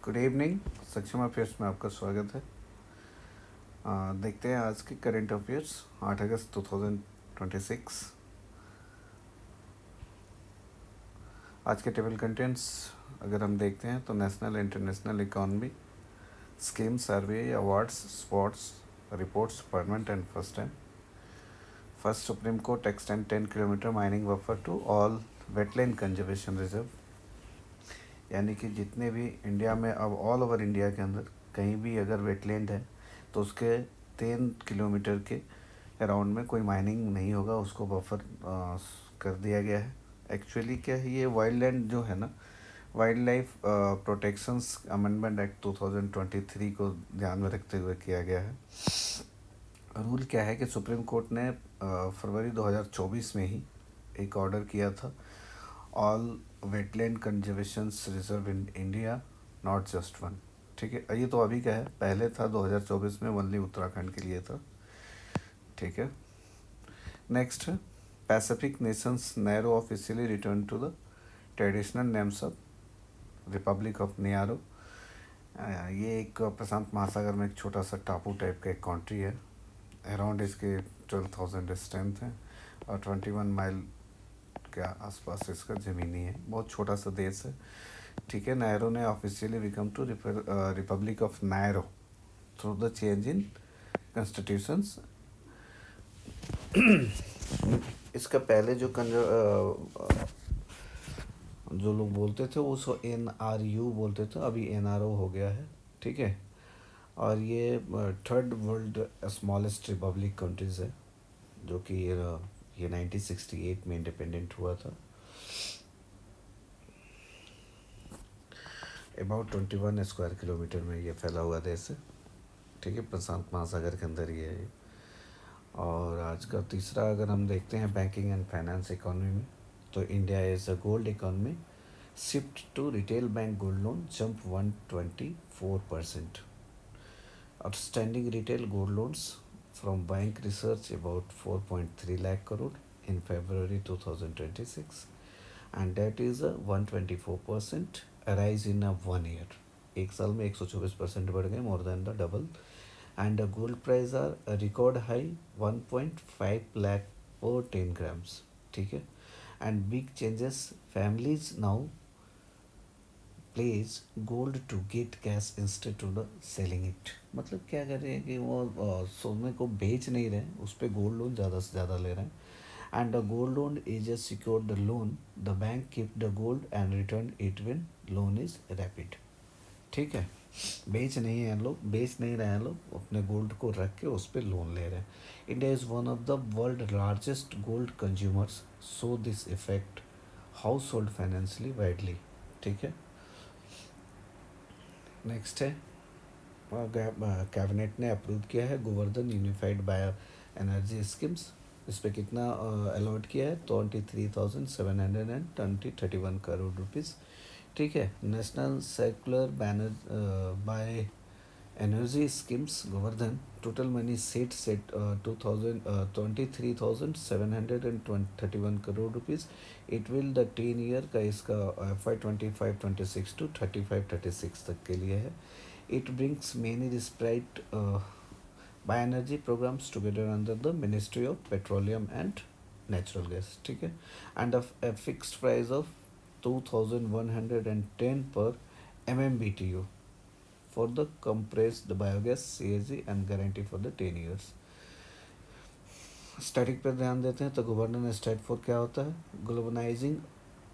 Good evening. सक्षम affairs में आपका स्वागत है। देखते हैं आज के करंट अफेयर्स 8 अगस्त 2026। आज के टेबल कंटेंट्स अगर हम देखते हैं तो national international economy scheme survey awards sports reports permanent and first time. First supreme court extend 10 kilometre mining buffer to all wetland conservation reserve. यानी कि जितने भी इंडिया में अब ऑल ओवर इंडिया के अंदर कहीं भी अगर वेटलैंड है तो उसके 10 किलोमीटर के अराउंड में कोई माइनिंग नहीं होगा, उसको बफर कर दिया गया है। एक्चुअली क्या है, ये वाइल्ड लैंड जो है ना, wild life protections amendment act 2023 को ध्यान में रखते हुए किया गया है। रूल क्या है कि सुप्रीम कोर्ट ने फरवरी 2024 में ही एक ऑर्डर किया था, all wetland conservation reserve in India not just one. ठीक है, ये तो अभी का है, पहले था 2024 में ओनली उत्तराखंड के लिए था। ठीक है, next Pacific nations Nauru officially return to the traditional names of republic of Nauru. ये एक प्रशांत महासागर में एक छोटा सा टापू टाइप का एक कंट्री है। अराउंड इसके 12,000 स्ट्रेंथ है और 21 माइल के आसपास इसका ज़मीनी है, बहुत छोटा सा देश है। ठीक है, नायरो ने officially become to republic of Nauru through the change in constitutions. इसका पहले जो लोग बोलते थे वो उसको NRU बोलते थे, अभी NRO हो गया है। ठीक है, और ये third world smallest Republic countries है, जो कि ये 1968 में इंडिपेंडेंट हुआ था। अबाउट 21 स्क्वायर किलोमीटर में ये फैला हुआ देश है। ठीक है, प्रशांत महासागर के अंदर ये है। और आज का तीसरा अगर हम देखते हैं बैंकिंग एंड फाइनेंस इकोनॉमी में, तो India is a gold economy, shift to retail bank gold loan jump 124%। Outstanding retail gold loans from bank research about 4.3 lakh crore in February 2026, and that is a 124% rise in a 1 year। एक साल में 124% बढ़ गए, more than the double. And the gold price are record high 1.5 lakh per 10 grams। ठीक है, and big changes, families now pledge gold to get cash instead to the selling it. मतलब क्या कर रहे हैं कि वो सोने को बेच नहीं रहे हैं, उस पर गोल्ड लोन ज़्यादा से ज़्यादा ले रहे हैं। And the gold loan is a secured the loan, the bank keep the gold and return it when loan is rapid। ठीक है, बेच नहीं है लोग, बेच नहीं रहे हैं लोग, अपने गोल्ड को रख के उस पर लोन ले रहे हैं। India is one of the world largest gold consumers, so this effect house hold financially widely. ठीक है, नेक्स्ट है कैबिनेट ने अप्रूव किया है Govardhan unified bio energy schemes. इस पर कितना अलॉट किया है, 23,731 करोड़ रुपीज़। ठीक है, national circular banner by energy schemes Govardhan, total money set 23,731 crore rupees. It will the 10 year का इसका FY 25-26 to 35-36 तक के लिए है। It brings many disparate bioenergy programs together under the Ministry of Petroleum and Natural Gas। ठीक है, and a fixed price of 2,110 per MMBTU for the compressed biogas CSG and guarantee for the 10 years। Static पर ध्यान देते हैं तो governor stat for क्या होता है, globalising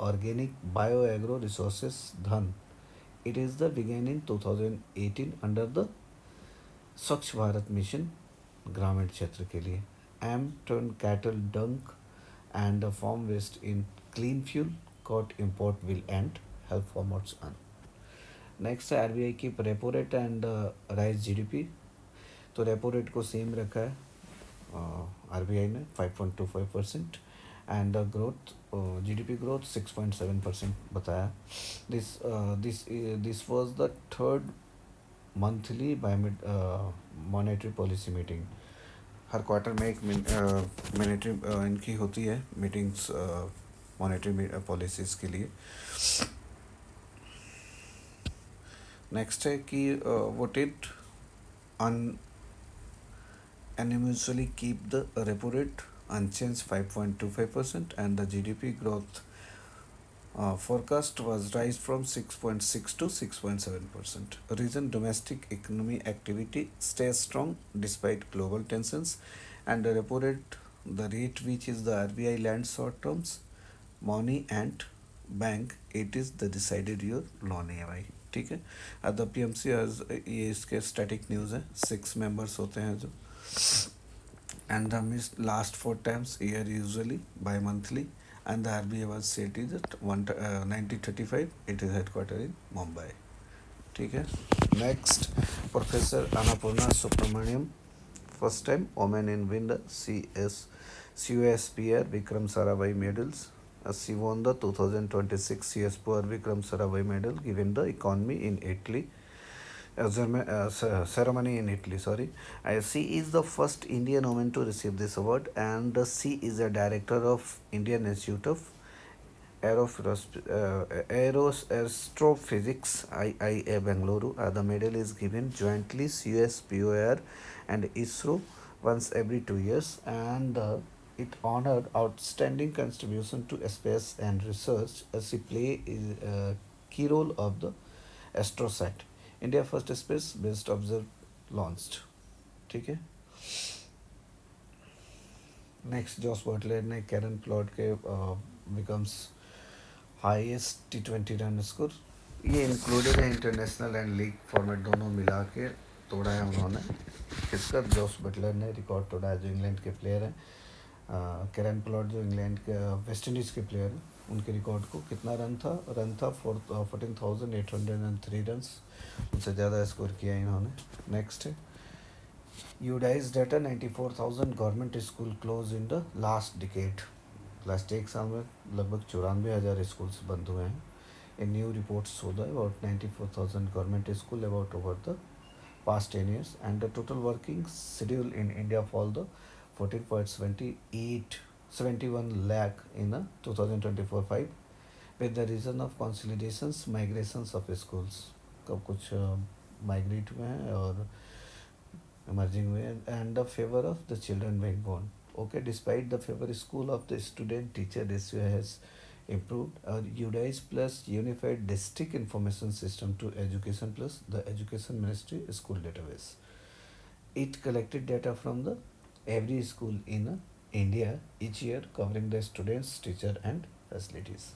organic bio agro resources धन। It is the began in 2018 under the स्वच्छ भारत मिशन ग्रामीण क्षेत्र के लिए। Aim turn cattle dung and farm waste in clean fuel, cut import bill and help farmers earn. Next है RBI की repo rate and raise GDP। तो repo rate को same रखा है RBI ने 5.25%, एंड ग्रोथ GDP ग्रोथ 6.7% बताया। This was the third monthly monetary policy meeting. Her quarter में एक मॉनेटरी इनकी होती है मीटिंग्स मॉनेटरी पॉलिसीज़ के लिए। नेक्स्ट है कि voted unanimously keep the repo rate unchanged 5.25% and the GDP growth forecast was rise from 6.6 to 6.7%. Reason domestic economy activity stays strong despite global tensions and the repo rate, the rate which is the RBI lends short terms money and bank it is the decided your loan EMI. ठीक है. The PMC ये इसके static news है. 6 members होते हैं जो and the missed last 4 times year usually bi-monthly and the RBI was set is at 1935. It is headquartered in Mumbai. ठीक है. Next, Professor Annapurna Subramaniam, first time woman in win the CUSPR Vikram Sarabhai medals. She won the 2026 CSPR Vikram Sarabhai medal given the economy in Italy. Ceremony in Italy. Sorry, she is the first Indian woman to receive this award, and she is a director of Indian Institute of Astrophysics, IIA Bengaluru. The medal is given jointly CSPOR and ISRO once every 2 years, and it honored outstanding contribution to space and research as she play a key role of the AstroSat, India first space based observe launched. ठीक है. Next, Jos Buttler ने Karen plot के becomes highest T20 run score. ये included है international and league format दोनों मिला के तोड़ा है उन्होंने. किसका? जॉस बटलर ने रिकॉर्ड तोड़ा है जो इंग्लैंड के प्लेयर हैं. कैरन प्लॉट जो इंग्लैंड के वेस्ट इंडीज़ के प्लेयर हैं, उनके रिकॉर्ड को कितना रन था 14,803 रन. उनसे ज़्यादा स्कोर किया इन्होंने. नेक्स्ट है UDISE data 94,000 government school close in the last decade. Last एक साल में लगभग 94,000 स्कूल्स बंद हुए हैं. A new report show the about 94,000 government school about over the past 10 years, and the total working schedule in India fall the 14.71 lakh in 2024-5 with the reason of consolidations migrations of schools. कब कुछ migrate हुए हैं और emerging हुए हैं, and the favor of the children being born. Okay, despite the favor school of the student teacher ratio has improved, UDIS plus Unified District Information System to Education plus the Education Ministry school database. It collected data from the every school in India each year covering the students, teacher and facilities.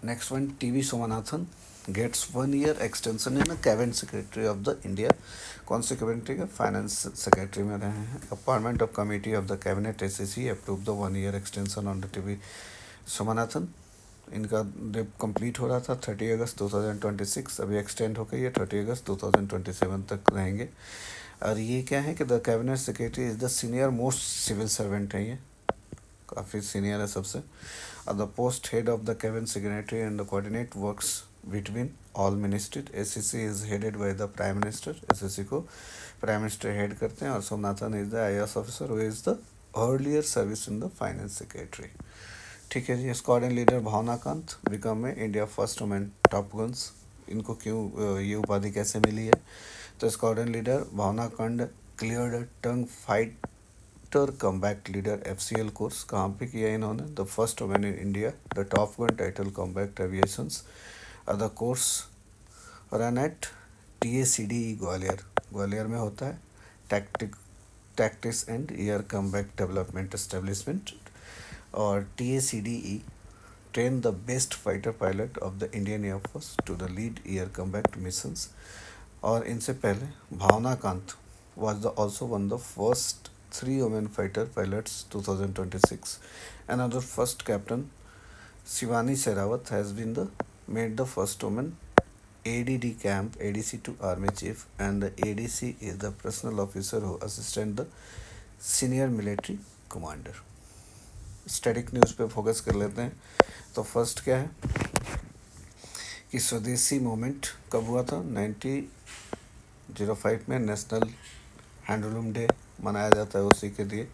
Next one, TV Somanathan gets 1 year extension in a cabinet secretary of the India. कौन से cabinet का? Finance secretary में रहे हैं. Appointment of committee of the cabinet SCC approve the 1 year extension on the TV Somanathan. इनका जब complete हो रहा था 30 अगस्त 2026, अभी एक्सटेंड होकर ये 30 अगस्त 2027 तक रहेंगे. और ये क्या है कि the cabinet secretary is the senior most civil servant है. ये काफ़ी सीनियर है सबसे. The post head of the cabinet secretary and the coordinate works between all ministry. SCC is headed by the prime minister. SCC को prime minister head करते हैं और Somanathan is the IAS officer who is the earlier service in the finance secretary. ठीक है जी. Squadron leader Bhawana Kanth become में India first women top guns. इनको क्यों ये उपाधि कैसे मिली है? तो squadron leader Bhawana Kanth cleared टंग fighter combat leader FCL course. कहाँ पे किया इन्होंने? The first women in India the top gun title combat aviations. The course run at TACDE Gwalior. Gwalior में होता है. Tactics and air combat development establishment. और TACDE train the best fighter pilot of the Indian Air Force to the lead air combat missions. और इनसे पहले भावना Kant was also one of the first 3 women fighter pilots 2026. Another first captain Shivani Sherawat has been made the first woman ADD camp ADC to Army Chief, and the ADC is the personal officer who assistant the senior military commander. Static news पे focus कर लेते हैं. तो first क्या है कि स्वदेशी movement कब हुआ था? 1905 में नेशनल हैंडलूम डे मनाया जाता है उसी के लिए,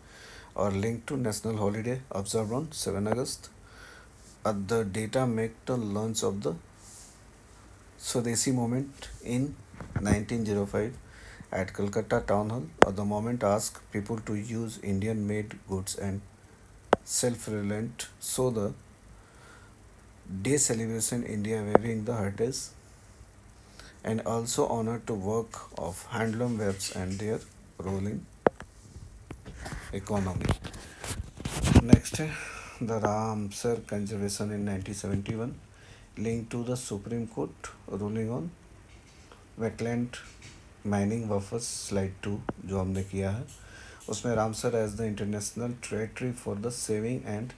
और link to national holiday observe on 7 August. The data make the launch of the Swadesi movement in 1905 at Calcutta Town Hall. The moment asked people to use Indian made goods and self reliant. So the day celebration India waving the heritage and also honor to work of handloom webs and their role in economy. Next, the Ramsar conservation in 1971 linked to the Supreme Court ruling on wetland mining buffers slide 2 जो हमने किया है उसमें Ramsar as the international territory for the saving and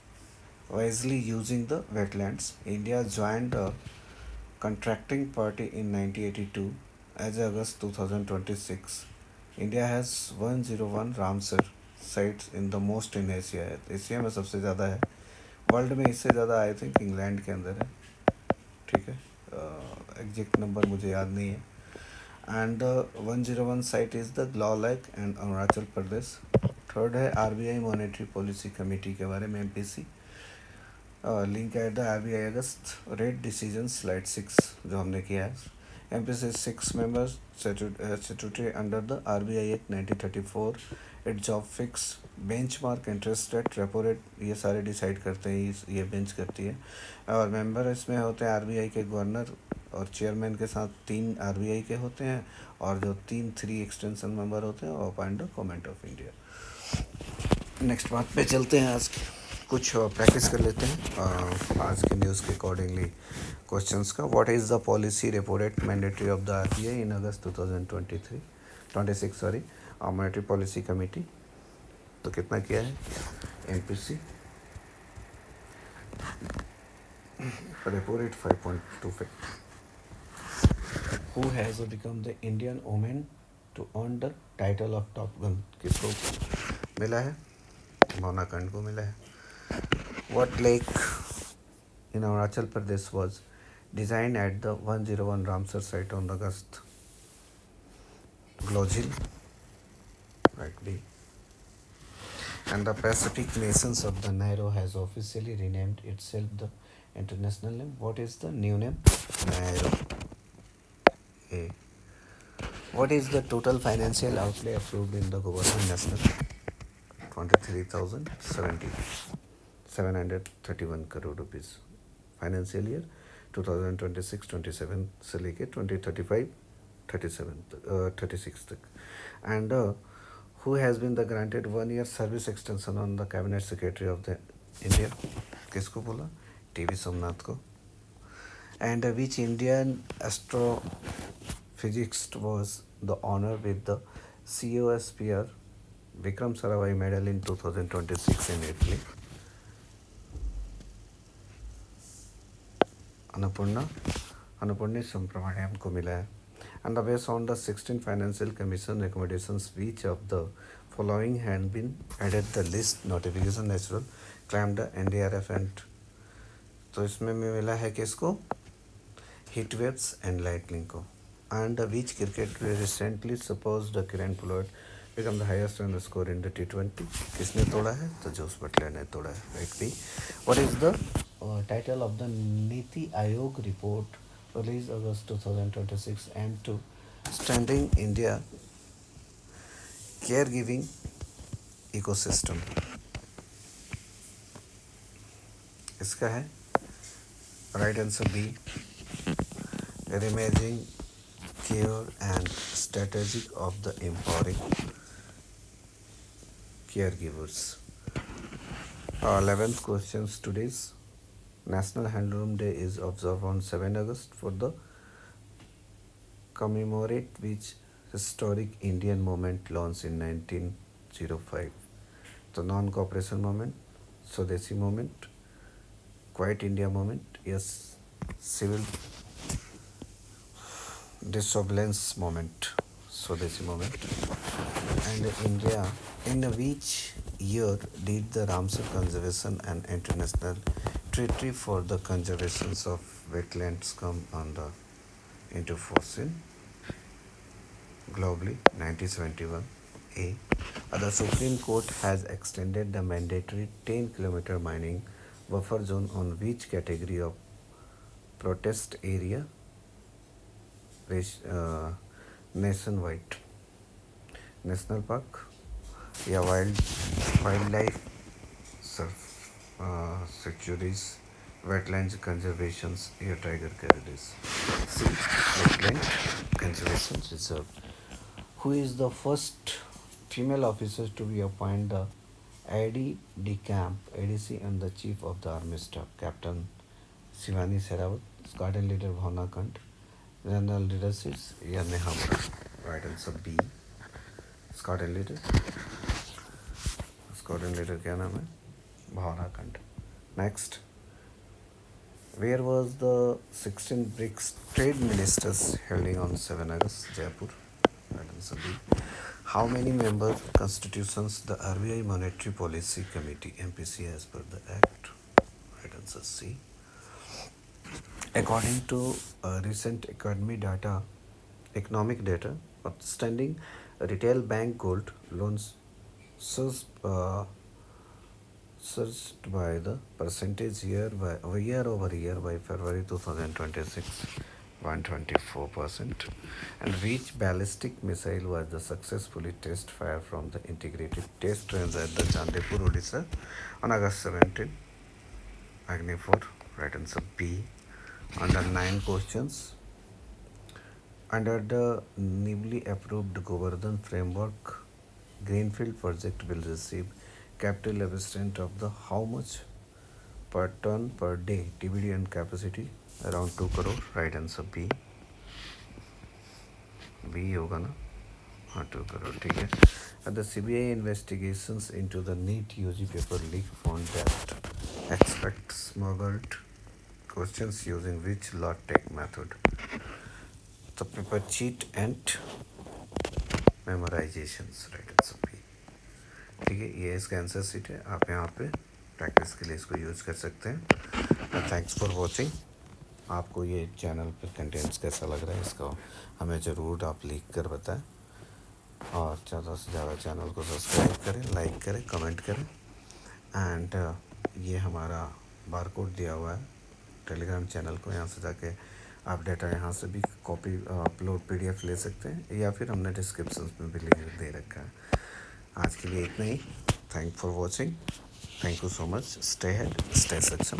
wisely using the wetlands. India joined a contracting party in 1982 as August 2026. India has 101 Ramsar sites in the most in Asia. Asia में सबसे ज़्यादा है world में इससे ज़्यादा I think England के अंदर है ठीक है एग्जैक्ट नंबर मुझे याद नहीं है and the 101 site is the Glow lake and Arunachal Pradesh third है आरबीआई मॉनेटरी पॉलिसी कमेटी के बारे में MPC link at the RBI August rate decision slide 6 जो हमने किया है MPC 6 members statutory under the RBI act 1934 it job fix benchmark interest rate repo rate ये सारे डिसाइड करते हैं ये बेंच करती है और मेंबर इसमें होते हैं आरबीआई के गवर्नर और चेयरमैन के साथ 3 आरबीआई के होते हैं और जो 3 एक्सटेंशन मेंबर होते हैं वो appoint the government of India. Next बात पे चलते हैं आज कुछ प्रैक्टिस कर लेते हैं आज के न्यूज़ के अकॉर्डिंगली क्वेश्चंस का what is the policy repo rate mandatory of the RBI in August 2026 sorry monetary policy committee तो कितना किया है MPC repo rate 5.25 who has become the Indian women to earn the title of top gun किसको मिला है मोना कंड को मिला है What lake in Arunachal Pradesh was designed at the 101 Ramsar site on August? Glojil, right B. And the Pacific nations of the Nairo has officially renamed itself the international name. What is the new name? Nairo. A. What is the total financial outlay approved in the Government National? 23,731 crore rupees financial year 2026-27 से लेके 2035-36 तक and who has been the granted 1 year service extension on the cabinet secretary of the India किसको बोला TV Somnath को and which Indian astrophysicist was the honour with the COSPR Vikram Sarabhai medal in 2026 in Italy. Annapurna Sampramanayam को मिला है and based on the 16 financial commission recommendations which of the following had been added the list notification natural claimed the NDRF and तो इसमें मिला है किसको heat waves and lightning को and which cricket recently supposed the Kiran Pollard become the highest run score in the T20 किसने तोड़ा है तो जोस बटलर ने तोड़ा है right B what is the title of the NITI Aayog report release August 2026 aim to standing India care giving ecosystem इसका है right answer B imaging care and strategic of the empowering caregivers. 11th questions today's National Handloom Day is observed on 7 August for the commemorate which historic Indian movement launched in 1905. The non-cooperation movement, Swadeshi movement, Quiet India movement, yes, civil disobedience movement, Swadeshi movement. And India, in which year did the Ramsar Conservation and International Treaty for the Conservation of Wetlands come into force in globally? 1971. A. The Supreme Court has extended the mandatory 10-kilometer mining buffer zone on which category of protest area? Nation wide national park या wild life sanctuaries, wetlands conservations, या tiger corridors. See, wetland conservation reserve. Who is the first female officer to be appointed the AD de camp, ADC, and the chief of the army staff? Captain Shivani Sehrawat, Squadron leader Bhavna Kant, general leadership Neha Mura. Right answer B. Squadron leader. Squadron leader क्या नाम है? Bhavna Kant. Next. Where was the 16 BRICS trade ministers holding on 7 August? Jaipur. Right answer B. How many member constitutions the RBI Monetary Policy Committee MPC as per the Act? Right answer C. According to recent economic data, outstanding retail bank gold loans surged, surged by the percentage year over year by February 2026, 124%. And which ballistic missile was the successfully test fire from the integrated test range at the Chandipur, Odisha on August 17? Agni 4. Right answer B. Under 9 questions. Under the newly approved Govardhan Framework, Greenfield project will receive capital investment of the how much per ton per day TBD and capacity? Around 2 crore. Right answer B. B होगा ना? हाँ 2 crore. ठीक है. And the CBI investigations into the NEET UG paper leak found that experts smuggled questions using which law tech method? The paper cheat and memorizations. Right answer B. ठीक है, ये इसका answer sheet है. आप यहाँ पे प्रैक्टिस के लिए इसको यूज कर सकते हैं. Thanks for watching. आपको ये चैनल पर कंटेंट्स कैसा लग रहा है इसका हमें ज़रूर आप लिख कर बताएं. और ज़्यादा से ज़्यादा चैनल को सब्सक्राइब करें, लाइक करें, कमेंट करें. एंड ये हमारा बारकोड दिया हुआ है टेलीग्राम चैनल को. यहाँ से जाके आप डाटा यहाँ से भी कॉपी अपलोड PDF ले सकते हैं, या फिर हमने डिस्क्रिप्शन में भी लिंक दे रखा है. आज के लिए इतना ही. Thank for watching. Thank you so much. Stay ahead, stay सक्षम.